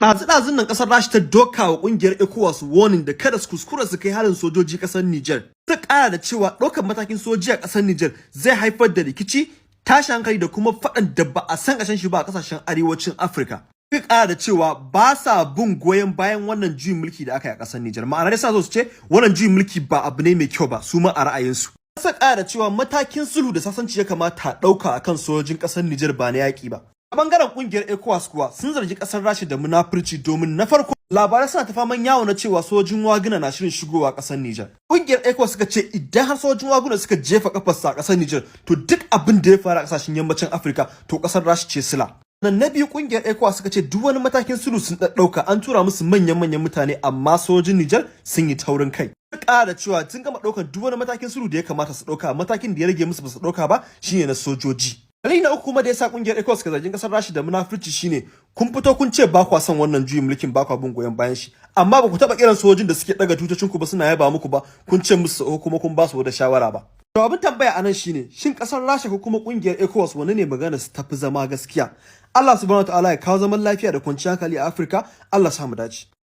Ɗazu-ɗazun nan ƙasar Rasha ta doka wa ƙungiyar Ecowas warning da kada su kuskura su kai harin sojoji ƙasar Niger. Ta ƙara da cewa ɗaukar matakin soji a ƙasar Niger zai haifar da rikici, tashi hankali da kuma faɗan da ba a san ƙarshen shi ba a ƙasashen arewacin Afirka. Ta ƙara da cewa ba sa bin goyon bayan wannan juyin mulki da aka yi a ƙasar Niger. Ma'ana dai sa so su ce wannan juyin mulki ba abu ne mai kyau ba, su ma a ra'ayinsu. Ta ƙara da cewa matakin sulhu da sasanci ya kamata a ɗauka akan sojojin ƙasar Niger ba na yaƙi ba. A bangaren kungiyar Ecowas kuwa sun zargi kasar Rasha da munafurci domin na farko labarai suna ta faman yawo na cewa sojin Wagner na shirin shigowa kasar Niger. Kungiyar Ecowas suka ce idan har sojin Wagner suka jefa kafarsa a kasar Niger to duk abin da ya faru a kasashen yammacin Afirka to kasar Rasha ce sila. Nan na biyu kungiyar Ecowas suka ce duk wani matakin sulhu sun ɗauka an tura musu manyan mutane amma sojin Niger sun yi taurin kai. Ƙara da cewa tun gama ɗaukar duk wani matakin sulhu da ya kamata su ɗauka matakin da ya rage musu ba su ɗauka ba shine na sojoji. Dalili na uku kuma da yasa kungiyar Ecowas ka zargin kasar Rasha da munafurci shine kun fito kun ce ba kwa son wannan juyin mulkin ba kwa bin goyon bayan shi amma ba ku taba kiran sojojin da suke daga tutocin ku ba suna yaba muku ba kun ce musu kuma kun ba su da shawara ba. To abin tambaya anan shine shin kasar Rasha ko kuma kungiyar Ecowas wani ne magana su tafi zama gaskiya? Allah subhanahu wataala ya kawo zaman lafiya da kwanciyar hankali a Afirka. Allah sa mu dace.